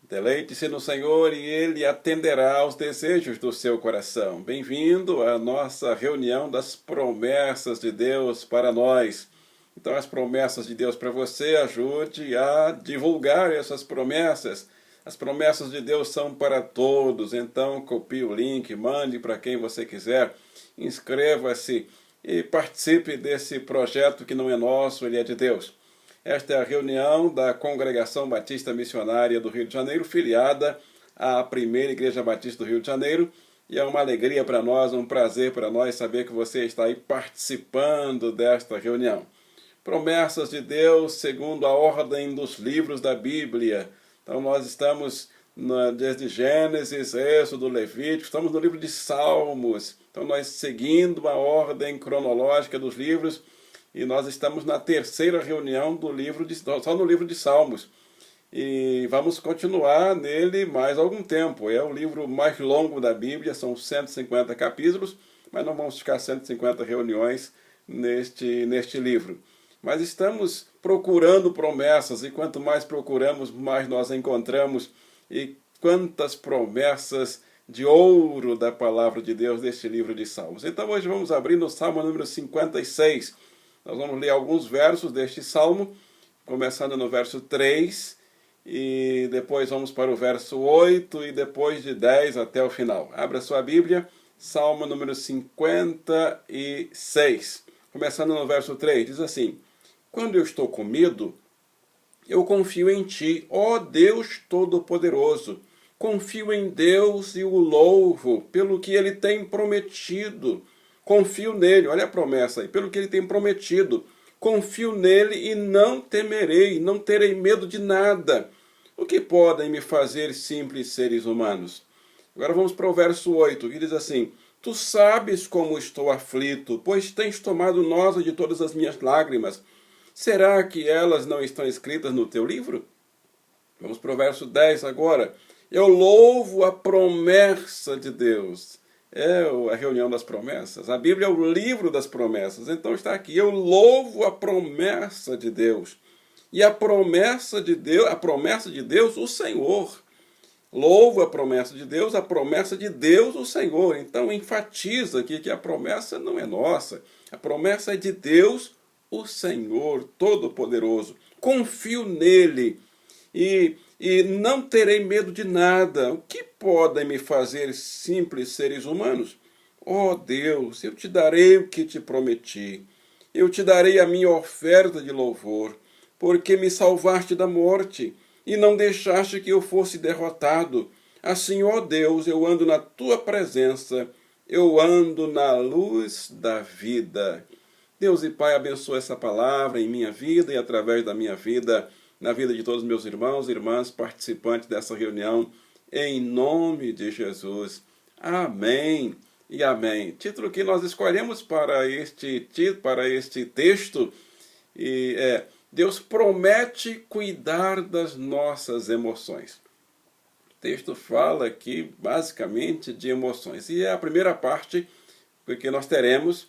Deleite-se no Senhor e Ele atenderá aos desejos do seu coração. Bem-vindo à nossa reunião das promessas de Deus para nós. Então, as promessas de Deus para você, ajude a divulgar essas promessas. As promessas de Deus são para todos, então copie o link, mande para quem você quiser, inscreva-se e participe desse projeto que não é nosso, ele é de Deus. Esta é a reunião da Congregação Batista Missionária do Rio de Janeiro, filiada à Primeira Igreja Batista do Rio de Janeiro. E é uma alegria para nós, um prazer para nós saber que você está aí participando desta reunião. Promessas de Deus segundo a ordem dos livros da Bíblia. Então nós estamos desde Gênesis, Êxodo, Levítico, estamos no livro de Salmos. Então nós seguindo a ordem cronológica dos livros. E nós estamos na terceira reunião do só no livro de Salmos. E vamos continuar nele mais algum tempo. É o livro mais longo da Bíblia, são 150 capítulos, mas não vamos ficar 150 reuniões neste livro. Mas estamos procurando promessas, e quanto mais procuramos, mais nós encontramos. E quantas promessas de ouro da palavra de Deus deste livro de Salmos. Então hoje vamos abrir no Salmo número 56. Nós vamos ler alguns versos deste salmo, começando no verso 3, e depois vamos para o verso 8, e depois de 10 até o final. Abra sua Bíblia, Salmo número 56. Começando no verso 3, diz assim: Quando eu estou com medo, eu confio em Ti, ó Deus Todo-Poderoso. Confio em Deus e o louvo pelo que Ele tem prometido. Confio nele, olha a promessa aí, pelo que ele tem prometido. Confio nele e não temerei, não terei medo de nada. O que podem me fazer simples seres humanos? Agora vamos para o verso 8, que diz assim: Tu sabes como estou aflito, pois tens tomado nota de todas as minhas lágrimas. Será que elas não estão escritas no teu livro? Vamos para o verso 10 agora. Eu louvo a promessa de Deus. É a reunião das promessas. A Bíblia é o livro das promessas. Então está aqui: eu louvo a promessa de Deus. E a promessa de Deus, o Senhor. Louvo a promessa de Deus, o Senhor. Então enfatiza aqui que a promessa não é nossa. A promessa é de Deus, o Senhor Todo-Poderoso. Confio nele e não terei medo de nada. O que podem me fazer simples seres humanos? Ó Deus, eu te darei o que te prometi. Eu te darei a minha oferta de louvor, porque me salvaste da morte e não deixaste que eu fosse derrotado. Assim, ó Deus, eu ando na tua presença, eu ando na luz da vida. Deus e Pai, abençoa essa palavra em minha vida e através da minha vida, na vida de todos os meus irmãos e irmãs participantes dessa reunião, em nome de Jesus. Amém e amém. Título que nós escolhemos para este texto é: Deus promete cuidar das nossas emoções. O texto fala aqui basicamente de emoções, e é a primeira parte, porque nós teremos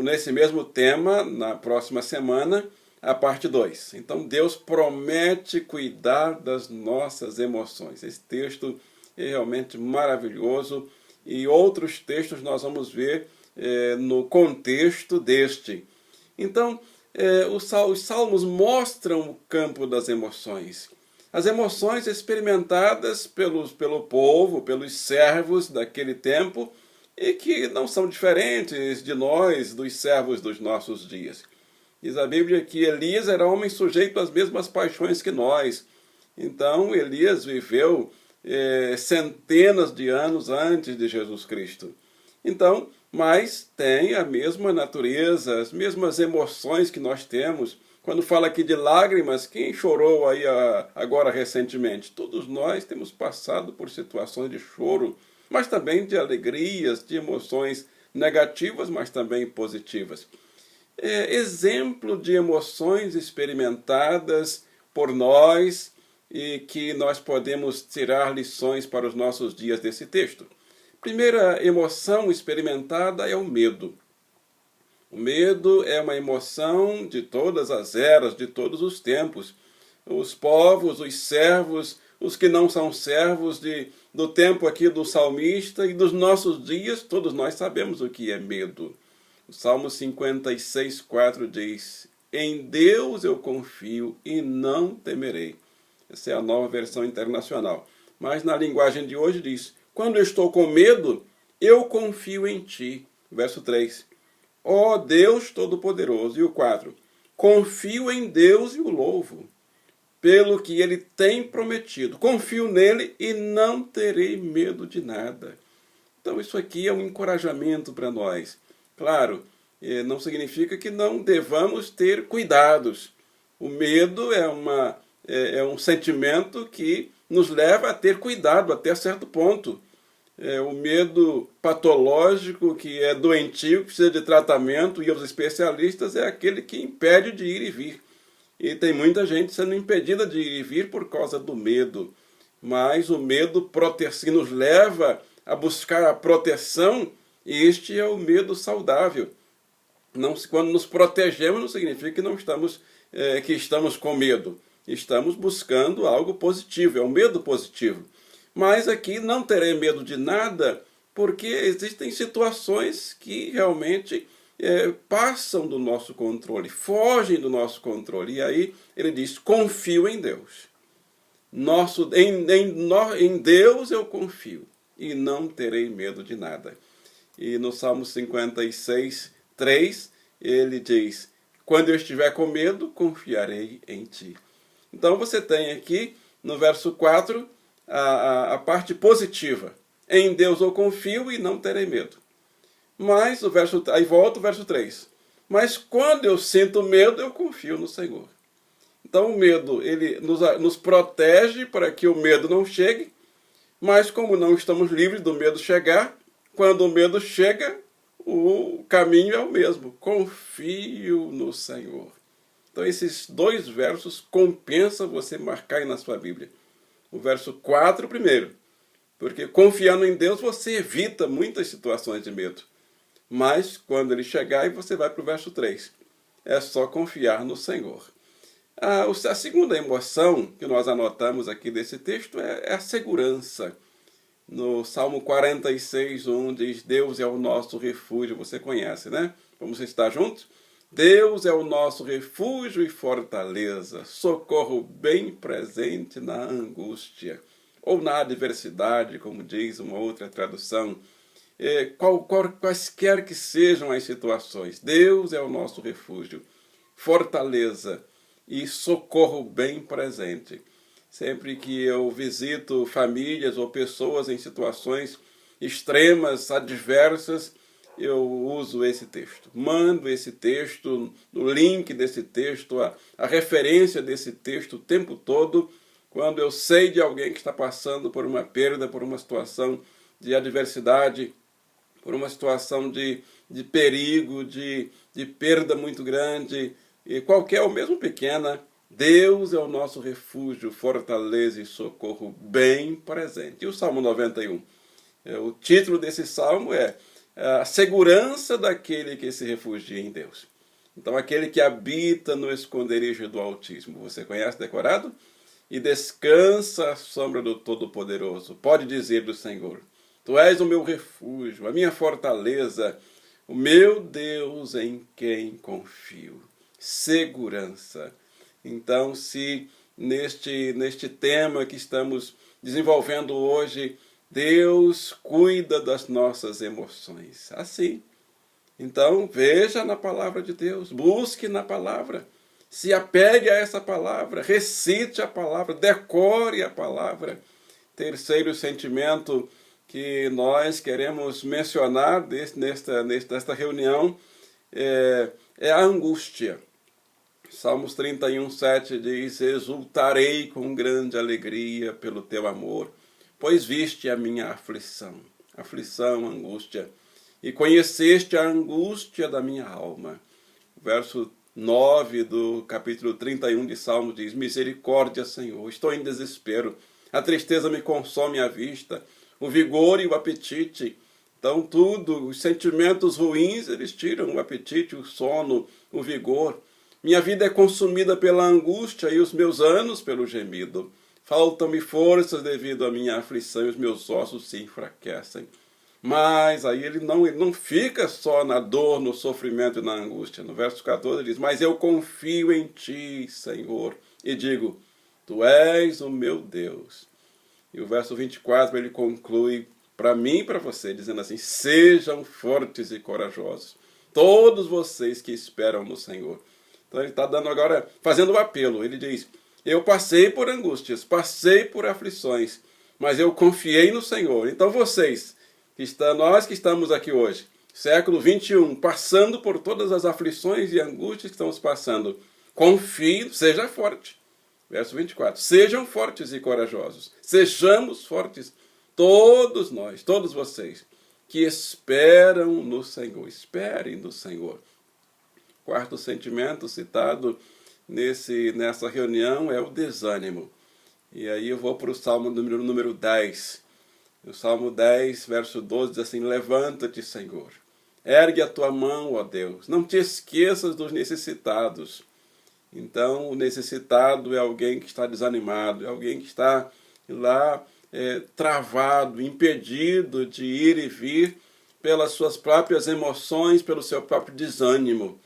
nesse mesmo tema na próxima semana a parte 2. Então Deus promete cuidar das nossas emoções. Esse texto é realmente maravilhoso, e outros textos nós vamos ver no contexto deste. Então os salmos mostram o campo das emoções. As emoções experimentadas pelo povo, pelos servos daquele tempo, e que não são diferentes de nós, dos servos dos nossos dias. Diz a Bíblia que Elias era homem sujeito às mesmas paixões que nós. Então Elias viveu centenas de anos antes de Jesus Cristo. Então, mas tem a mesma natureza, as mesmas emoções que nós temos. Quando fala aqui de lágrimas, quem chorou aí agora recentemente? Todos nós temos passado por situações de choro, mas também de alegrias, de emoções negativas, mas também positivas. Exemplo de emoções experimentadas por nós e que nós podemos tirar lições para os nossos dias desse texto. Primeira emoção experimentada é o medo. O medo é uma emoção de todas as eras, de todos os tempos. Os povos, os servos, os que não são servos do tempo aqui do salmista e dos nossos dias, todos nós sabemos o que é medo. O Salmo 56:4 diz: em Deus eu confio e não temerei. Essa é a Nova Versão Internacional. Mas na linguagem de hoje diz: quando eu estou com medo, eu confio em ti. Verso 3. Ó Deus Todo-Poderoso. E o 4. Confio em Deus e o louvo, pelo que ele tem prometido. Confio nele e não terei medo de nada. Então isso aqui é um encorajamento para nós. Claro, não significa que não devamos ter cuidados. O medo é um sentimento que nos leva a ter cuidado até certo ponto. O medo patológico, que é doentio, que precisa de tratamento, e os especialistas, é aquele que impede de ir e vir. E tem muita gente sendo impedida de ir e vir por causa do medo. Mas o medo que nos leva a buscar a proteção, este é o medo saudável. Quando nos protegemos, não significa que estamos com medo. Estamos buscando algo positivo, é um medo positivo. Mas aqui não terei medo de nada, porque existem situações que realmente passam do nosso controle, fogem do nosso controle. E aí ele diz: confio em Deus. Em Deus eu confio e não terei medo de nada. E no Salmo 56:3 ele diz: quando eu estiver com medo, confiarei em ti. Então você tem aqui no verso 4 a parte positiva. Em Deus eu confio e não terei medo. Mas aí volta o verso 3. Mas quando eu sinto medo, eu confio no Senhor. Então o medo, ele nos protege para que o medo não chegue, mas como não estamos livres do medo chegar, quando o medo chega, o caminho é o mesmo. Confio no Senhor. Então esses dois versos compensa você marcar aí na sua Bíblia. O verso 4 primeiro, porque confiando em Deus você evita muitas situações de medo. Mas quando ele chegar, aí você vai para o verso 3. É só confiar no Senhor. A segunda emoção que nós anotamos aqui desse texto é a segurança. No Salmo 46:1 diz: Deus é o nosso refúgio. Você conhece, né? Vamos estar juntos? Deus é o nosso refúgio e fortaleza, socorro bem presente na angústia, ou na adversidade, como diz uma outra tradução. Quaisquer que sejam as situações, Deus é o nosso refúgio, fortaleza e socorro bem presente. Sempre que eu visito famílias ou pessoas em situações extremas, adversas, eu uso esse texto. Mando esse texto, o link desse texto, a referência desse texto o tempo todo, quando eu sei de alguém que está passando por uma perda, por uma situação de adversidade, por uma situação de perigo, de perda muito grande, e qualquer, ou mesmo pequena. Deus é o nosso refúgio, fortaleza e socorro bem presente. E o Salmo 91? O título desse salmo é a segurança daquele que se refugia em Deus. Então, aquele que habita no esconderijo do Altíssimo. Você conhece decorado? E descansa à sombra do Todo-Poderoso. Pode dizer do Senhor: Tu és o meu refúgio, a minha fortaleza, o meu Deus em quem confio. Segurança. Então, se neste tema que estamos desenvolvendo hoje, Deus cuida das nossas emoções. Assim. Então, veja na palavra de Deus, busque na palavra, se apegue a essa palavra, recite a palavra, decore a palavra. Terceiro sentimento que nós queremos mencionar nesta reunião é a angústia. Salmos 31:7 diz: Exultarei com grande alegria pelo teu amor, pois viste a minha aflição, angústia, e conheceste a angústia da minha alma. Verso 9 do capítulo 31 de Salmos diz: Misericórdia, Senhor, estou em desespero, a tristeza me consome a vista, o vigor e o apetite. Então os sentimentos ruins, eles tiram o apetite, o sono, o vigor. Minha vida é consumida pela angústia e os meus anos pelo gemido. faltam-me forças devido à minha aflição e os meus ossos se enfraquecem. Mas aí ele não fica só na dor, no sofrimento e na angústia. No verso 14 ele diz, mas eu confio em ti, Senhor, e digo, tu és o meu Deus. E o verso 24 ele conclui para mim e para você, dizendo assim, sejam fortes e corajosos, todos vocês que esperam no Senhor. Então ele está dando agora, fazendo o apelo, ele diz, eu passei por angústias, passei por aflições, mas eu confiei no Senhor. Então vocês, nós que estamos aqui hoje, século 21, passando por todas as aflições e angústias que estamos passando, confie, seja forte. Verso 24, sejam fortes e corajosos, sejamos fortes, todos nós, todos vocês, que esperam no Senhor, esperem no Senhor. Quarto sentimento citado nessa reunião é o desânimo. E aí eu vou para o Salmo número 10. O Salmo 10, verso 12, diz assim, levanta-te, Senhor, ergue a tua mão, ó Deus, não te esqueças dos necessitados. Então, o necessitado é alguém que está desanimado, é alguém que está lá travado, impedido de ir e vir pelas suas próprias emoções, pelo seu próprio desânimo.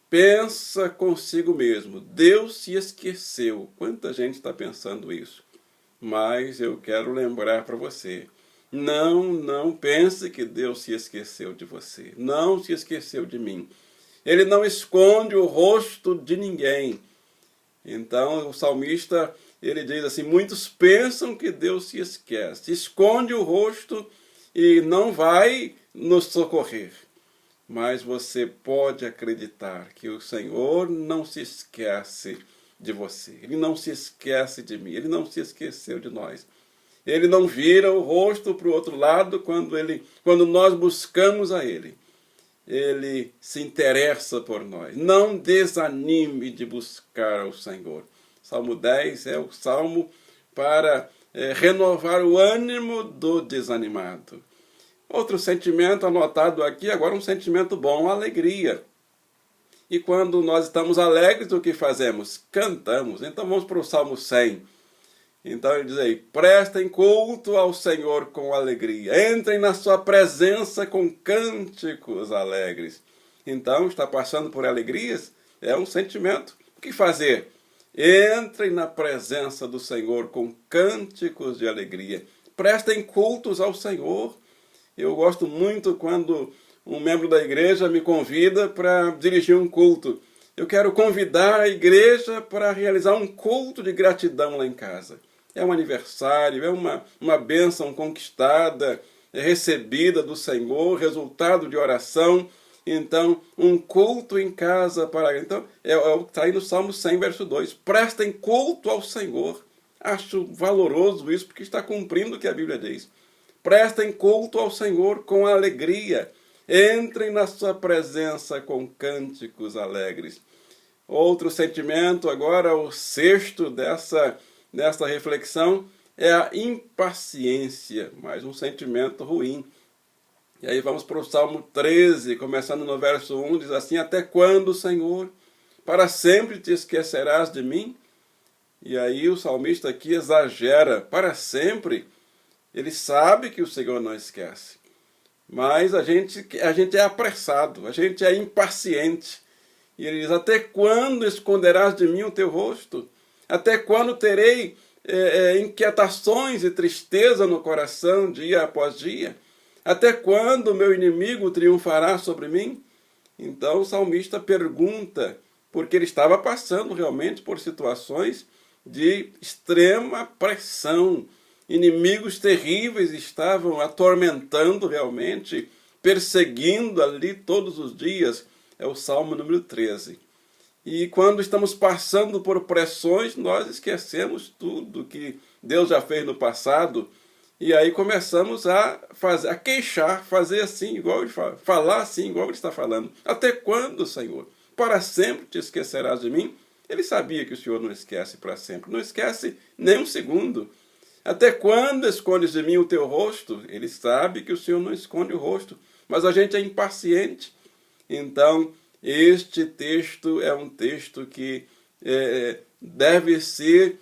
Pensa consigo mesmo, Deus se esqueceu. Quanta gente está pensando isso? Mas eu quero lembrar para você, não pense que Deus se esqueceu de você, não se esqueceu de mim. Ele não esconde o rosto de ninguém. Então o salmista, ele diz assim, muitos pensam que Deus se esquece, esconde o rosto e não vai nos socorrer. Mas você pode acreditar que o Senhor não se esquece de você. Ele não se esquece de mim, ele não se esqueceu de nós. Ele não vira o rosto para o outro lado quando nós buscamos a Ele. Ele se interessa por nós. Não desanime de buscar ao Senhor. Salmo 10 é o salmo para renovar o ânimo do desanimado. Outro sentimento anotado aqui, agora um sentimento bom, alegria. E quando nós estamos alegres, o que fazemos? Cantamos. Então vamos para o Salmo 100. Então ele diz aí, prestem culto ao Senhor com alegria, entrem na sua presença com cânticos alegres. Então, está passando por alegrias? É um sentimento. O que fazer? Entrem na presença do Senhor com cânticos de alegria. Prestem cultos ao Senhor. Eu gosto muito quando um membro da igreja me convida para dirigir um culto. Eu quero convidar a igreja para realizar um culto de gratidão lá em casa. É um aniversário, é uma bênção conquistada, recebida do Senhor, resultado de oração. Então, um culto em casa para... Então, está aí no Salmo 100, verso 2. Prestem culto ao Senhor. Acho valoroso isso, porque está cumprindo o que a Bíblia diz. Prestem culto ao Senhor com alegria. Entrem na sua presença com cânticos alegres. Outro sentimento, agora o sexto dessa reflexão, é a impaciência, mais um sentimento ruim. E aí vamos para o Salmo 13, começando no verso 1, diz assim, até quando, Senhor, para sempre te esquecerás de mim? E aí o salmista aqui exagera, para sempre. Ele sabe que o Senhor não esquece, mas a gente é apressado, a gente é impaciente. E ele diz, até quando esconderás de mim o teu rosto? Até quando terei inquietações e tristeza no coração dia após dia? Até quando o meu inimigo triunfará sobre mim? Então o salmista pergunta, porque ele estava passando realmente por situações de extrema pressão. Inimigos terríveis estavam atormentando realmente, perseguindo ali todos os dias. É o Salmo número 13. E quando estamos passando por pressões, nós esquecemos tudo que Deus já fez no passado. E aí começamos a queixar, fazer assim, igual ele fala, falar assim, igual ele está falando. Até quando, Senhor? Para sempre te esquecerás de mim? Ele sabia que o Senhor não esquece para sempre. Não esquece nem um segundo. Até quando escondes de mim o teu rosto? Ele sabe que o Senhor não esconde o rosto. Mas a gente é impaciente. Então, este texto é um texto que deve ser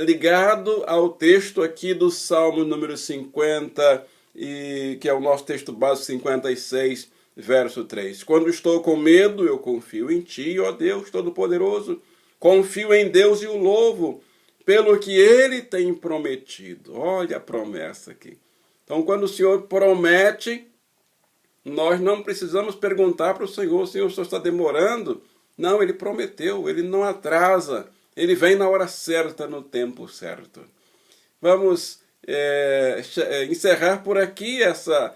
ligado ao texto aqui do Salmo número 50, que é o nosso texto básico 56, verso 3. Quando estou com medo, eu confio em Ti, ó Deus Todo-Poderoso. Confio em Deus e o louvo pelo que Ele tem prometido. Olha a promessa aqui. Então, quando o Senhor promete, nós não precisamos perguntar para o Senhor está demorando? Não, Ele prometeu, Ele não atrasa. Ele vem na hora certa, no tempo certo. Vamos encerrar por aqui essa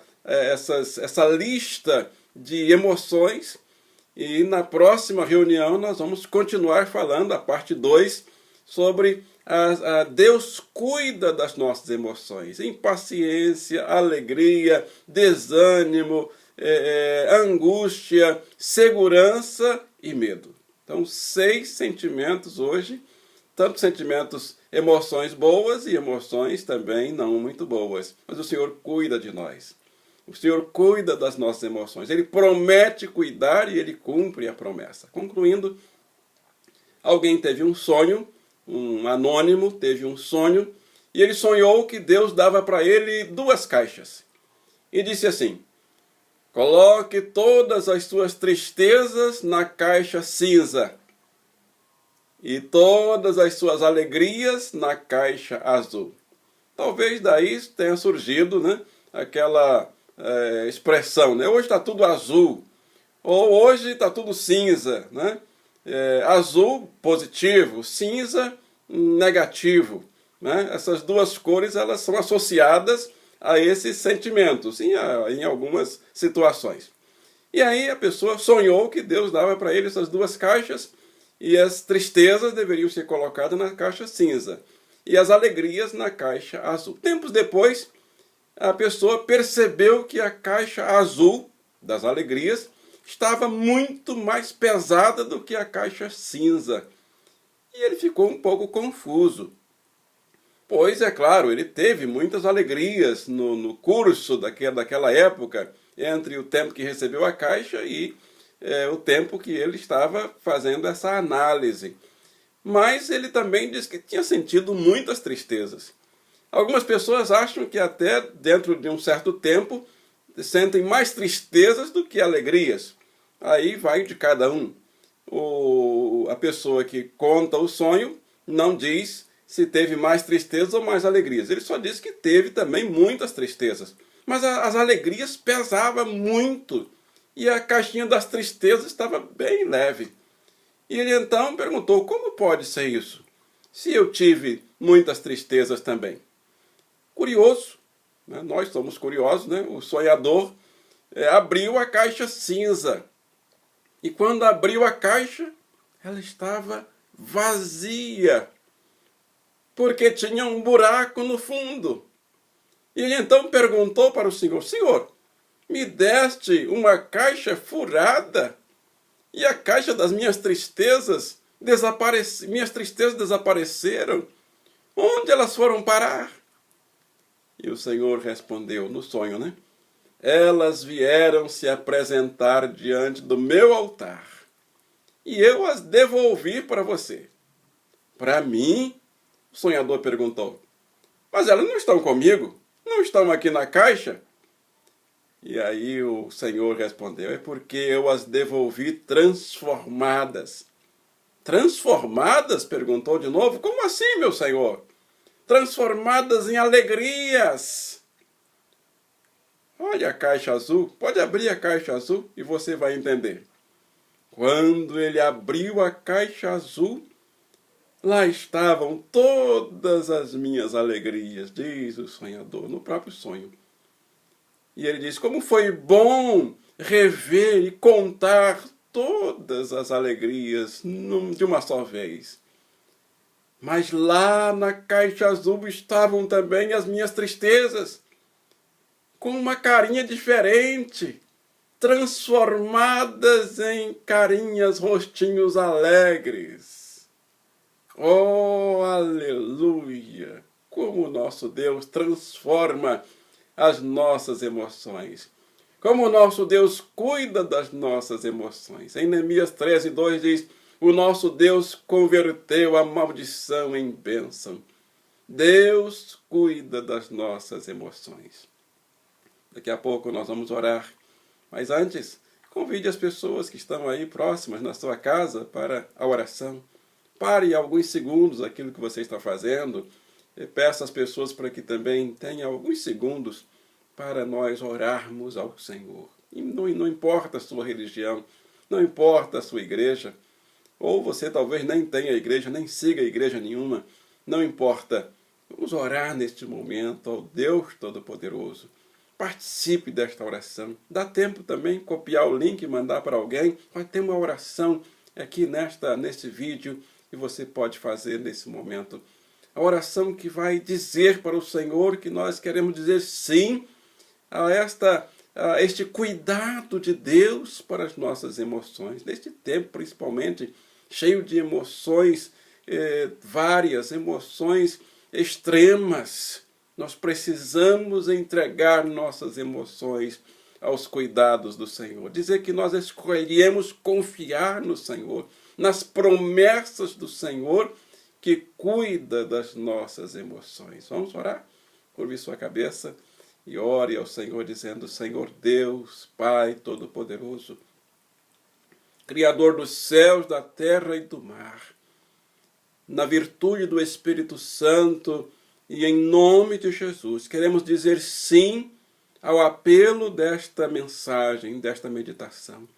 lista de emoções. E na próxima reunião nós vamos continuar falando, a parte 2, sobre Deus cuida das nossas emoções. Impaciência, alegria, desânimo, angústia, segurança e medo. Então, 6 sentimentos hoje, tanto sentimentos, emoções boas e emoções também não muito boas. Mas o Senhor cuida de nós. O Senhor cuida das nossas emoções. Ele promete cuidar e Ele cumpre a promessa. Concluindo, alguém teve um sonho, um anônimo teve um sonho, e ele sonhou que Deus dava para ele 2 caixas. E disse assim: coloque todas as suas tristezas na caixa cinza e todas as suas alegrias na caixa azul. Talvez daí tenha surgido, né, aquela expressão, né? Hoje está tudo azul, ou hoje está tudo cinza, né? Azul positivo, cinza negativo, né? Essas 2 cores elas são associadas a esses sentimentos em algumas situações. E aí a pessoa sonhou que Deus dava para ele essas 2 caixas e as tristezas deveriam ser colocadas na caixa cinza e as alegrias na caixa azul. Tempos depois, a pessoa percebeu que a caixa azul das alegrias estava muito mais pesada do que a caixa cinza. E ele ficou um pouco confuso. Pois, é claro, ele teve muitas alegrias no curso daquela época, entre o tempo que recebeu a caixa e o tempo que ele estava fazendo essa análise. Mas ele também disse que tinha sentido muitas tristezas. Algumas pessoas acham que até dentro de um certo tempo sentem mais tristezas do que alegrias. Aí vai de cada um. A pessoa que conta o sonho não diz se teve mais tristezas ou mais alegrias. Ele só diz que teve também muitas tristezas. Mas as alegrias pesavam muito. E a caixinha das tristezas estava bem leve. E ele então perguntou: como pode ser isso? Se eu tive muitas tristezas também. Curioso, né? Nós somos curiosos, né? O sonhador abriu a caixa cinza. E quando abriu a caixa, ela estava vazia, porque tinha um buraco no fundo. E ele então perguntou para o Senhor: Senhor, me deste uma caixa furada e a caixa das minhas tristezas desapareceram. Onde elas foram parar? E o Senhor respondeu no sonho, né? Elas vieram se apresentar diante do meu altar e eu as devolvi para você. Para mim? O sonhador perguntou. Mas elas não estão comigo? Não estão aqui na caixa? E aí o Senhor respondeu: é porque eu as devolvi transformadas. Transformadas? Perguntou de novo. Como assim, meu Senhor? Transformadas em alegrias. Olha a caixa azul. Pode abrir a caixa azul e você vai entender. Quando ele abriu a caixa azul, lá estavam todas as minhas alegrias, diz o sonhador, no próprio sonho. E ele diz: como foi bom rever e contar todas as alegrias de uma só vez. Mas lá na caixa azul estavam também as minhas tristezas, com uma carinha diferente, transformadas em carinhas, rostinhos alegres. Oh, aleluia! Como o nosso Deus transforma as nossas emoções. Como o nosso Deus cuida das nossas emoções. Em Neemias 13:2 diz: O nosso Deus converteu a maldição em bênção. Deus cuida das nossas emoções. Daqui a pouco nós vamos orar. Mas antes, convide as pessoas que estão aí próximas na sua casa para a oração. Pare alguns segundos aquilo que você está fazendo e peça às pessoas para que também tenham alguns segundos para nós orarmos ao Senhor. E não importa a sua religião, não importa a sua igreja, ou você talvez nem tenha igreja, nem siga igreja nenhuma, não importa. Vamos orar neste momento ao Deus Todo-Poderoso. Participe desta oração. Dá tempo também copiar o link e mandar para alguém. Vai ter uma oração aqui neste vídeo que você pode fazer nesse momento. A oração que vai dizer para o Senhor que nós queremos dizer sim a este cuidado de Deus para as nossas emoções. Neste tempo, principalmente, cheio de emoções várias, emoções extremas. Nós precisamos entregar nossas emoções aos cuidados do Senhor. Dizer que nós escolhemos confiar no Senhor, nas promessas do Senhor que cuida das nossas emoções. Vamos orar? Curve sua cabeça e ore ao Senhor dizendo: Senhor Deus, Pai Todo-Poderoso, Criador dos céus, da terra e do mar, na virtude do Espírito Santo e em nome de Jesus, queremos dizer sim ao apelo desta mensagem, desta meditação.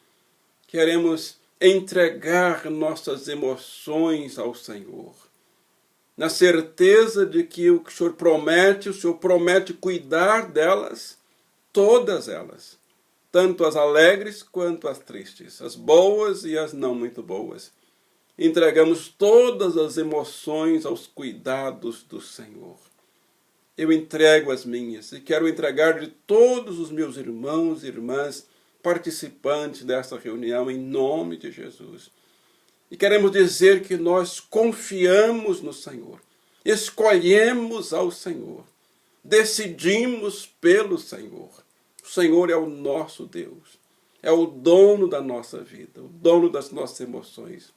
Queremos entregar nossas emoções ao Senhor, na certeza de que o Senhor promete cuidar delas, todas elas, tanto as alegres quanto as tristes, as boas e as não muito boas. Entregamos todas as emoções aos cuidados do Senhor. Eu entrego as minhas e quero entregar de todos os meus irmãos e irmãs participantes dessa reunião em nome de Jesus. E queremos dizer que nós confiamos no Senhor, escolhemos ao Senhor, decidimos pelo Senhor. O Senhor é o nosso Deus, é o dono da nossa vida, o dono das nossas emoções.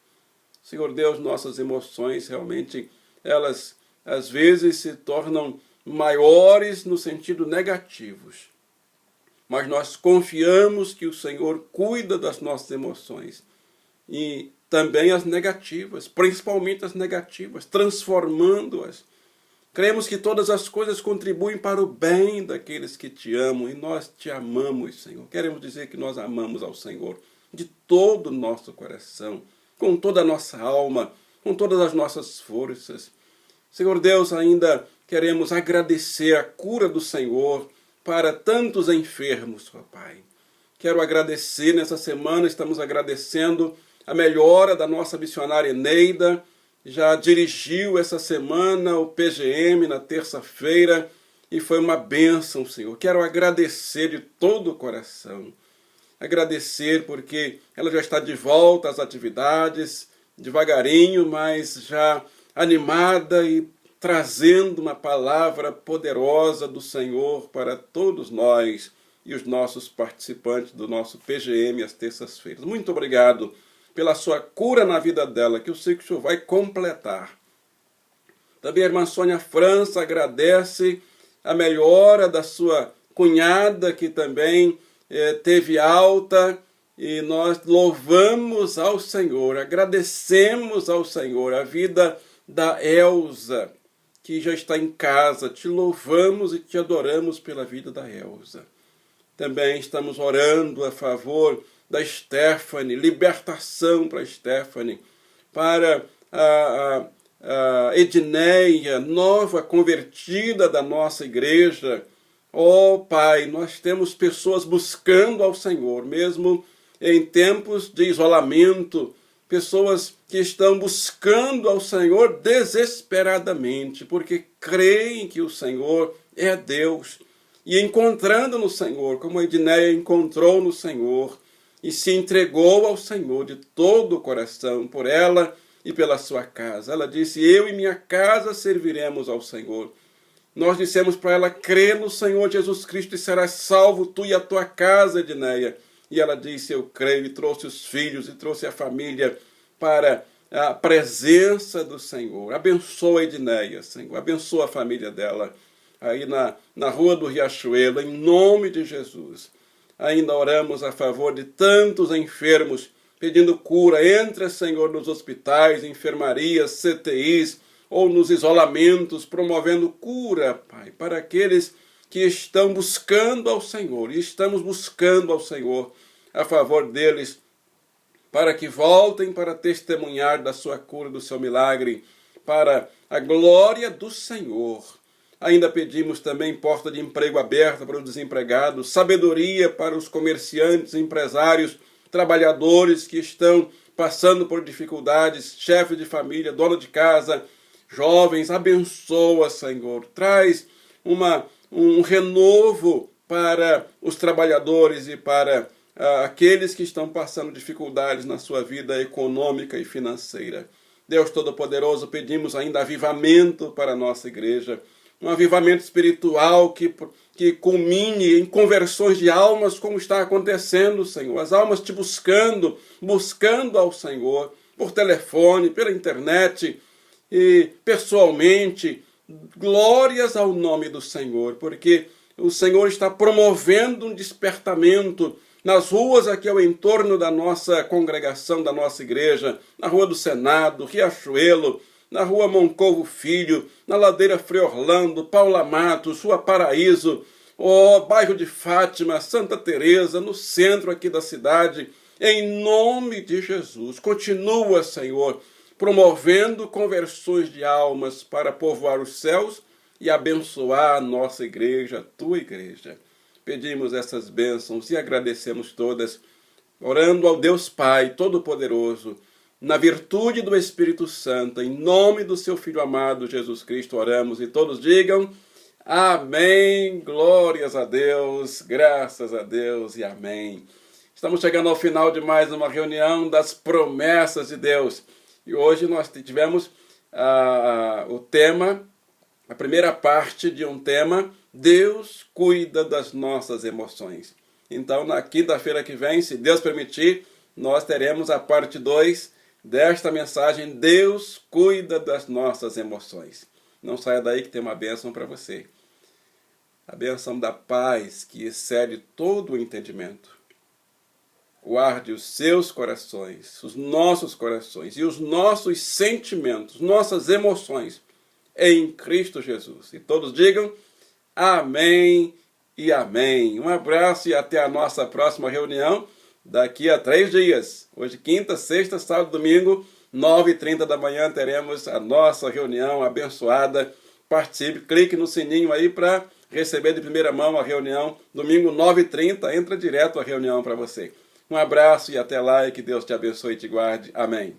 Senhor Deus, nossas emoções realmente, elas às vezes se tornam maiores no sentido negativos. Mas nós confiamos que o Senhor cuida das nossas emoções e também as negativas, principalmente as negativas, transformando-as. Cremos que todas as coisas contribuem para o bem daqueles que te amam e nós te amamos, Senhor. Queremos dizer que nós amamos ao Senhor de todo o nosso coração, com toda a nossa alma, com todas as nossas forças. Senhor Deus, ainda queremos agradecer a cura do Senhor para tantos enfermos, ó Pai. Quero agradecer, nessa semana estamos agradecendo a melhora da nossa missionária Neida. Já dirigiu essa semana o PGM na terça-feira e foi uma bênção, Senhor. Quero agradecer de todo o coração. Agradecer porque ela já está de volta às atividades, devagarinho, mas já animada e trazendo uma palavra poderosa do Senhor para todos nós e os nossos participantes do nosso PGM às terças-feiras. Muito obrigado pela sua cura na vida dela, que eu sei que o Senhor vai completar. Também a irmã Sônia França agradece a melhora da sua cunhada, que também teve alta, e nós louvamos ao Senhor, agradecemos ao Senhor a vida da Elza, que já está em casa. Te louvamos e te adoramos pela vida da Elza. Também estamos orando a favor da Stephanie, libertação para a Stephanie, para a Edneia, nova convertida da nossa igreja. Ó Pai, nós temos pessoas buscando ao Senhor, mesmo em tempos de isolamento, pessoas que estão buscando ao Senhor desesperadamente, porque creem que o Senhor é Deus, e encontrando no Senhor, como a Edneia encontrou no Senhor, e se entregou ao Senhor de todo o coração, por ela e pela sua casa. Ela disse: eu e minha casa serviremos ao Senhor. Nós dissemos para ela: crê no Senhor Jesus Cristo e serás salvo, tu e a tua casa, Edneia. E ela disse: eu creio, e trouxe os filhos, e trouxe a família para a presença do Senhor. Abençoa a Edneia, Senhor. Abençoa a família dela aí na Rua do Riachuelo, em nome de Jesus. Ainda oramos a favor de tantos enfermos, pedindo cura. Entra, Senhor, nos hospitais, enfermarias, CTIs ou nos isolamentos, promovendo cura, Pai, para aqueles que estão buscando ao Senhor. E estamos buscando ao Senhor a favor deles, para que voltem para testemunhar da sua cura, do seu milagre, para a glória do Senhor. Ainda pedimos também porta de emprego aberta para os desempregados, sabedoria para os comerciantes, empresários, trabalhadores que estão passando por dificuldades, chefes de família, dona de casa, jovens. Abençoa, Senhor. Traz um renovo para os trabalhadores e para aqueles que estão passando dificuldades na sua vida econômica e financeira. Deus Todo-Poderoso, pedimos ainda avivamento para a nossa igreja, um avivamento espiritual que culmine em conversões de almas, como está acontecendo, Senhor. As almas te buscando ao Senhor, por telefone, pela internet e pessoalmente. Glórias ao nome do Senhor, porque o Senhor está promovendo um despertamento nas ruas aqui ao entorno da nossa congregação, da nossa igreja, na Rua do Senado, Riachuelo, na Rua Moncovo Filho, na Ladeira Frei Orlando, Paula Matos, Rua Paraíso, bairro de Fátima, Santa Teresa, no centro aqui da cidade. Em nome de Jesus, continua, Senhor, promovendo conversões de almas para povoar os céus e abençoar a nossa igreja, a tua igreja. Pedimos essas bênçãos e agradecemos todas, orando ao Deus Pai Todo-Poderoso, na virtude do Espírito Santo, em nome do seu Filho amado Jesus Cristo, oramos, e todos digam amém, glórias a Deus, graças a Deus e amém. Estamos chegando ao final de mais uma reunião das promessas de Deus, e hoje nós tivemos o tema, a primeira parte de um tema: Deus cuida das nossas emoções. Então, na quinta-feira que vem, se Deus permitir, nós teremos a parte 2 desta mensagem: Deus cuida das nossas emoções. Não saia daí que tem uma bênção para você. A bênção da paz que excede todo o entendimento. Guarde os seus corações, os nossos corações e os nossos sentimentos, nossas emoções em Cristo Jesus. E todos digam amém e amém. Um abraço e até a nossa próxima reunião daqui a 3 dias. Hoje, quinta, sexta, sábado, domingo, 9h30 da manhã, teremos a nossa reunião abençoada. Participe, clique no sininho aí para receber de primeira mão a reunião. Domingo, 9h30, entra direto a reunião para você. Um abraço e até lá, e que Deus te abençoe e te guarde. Amém.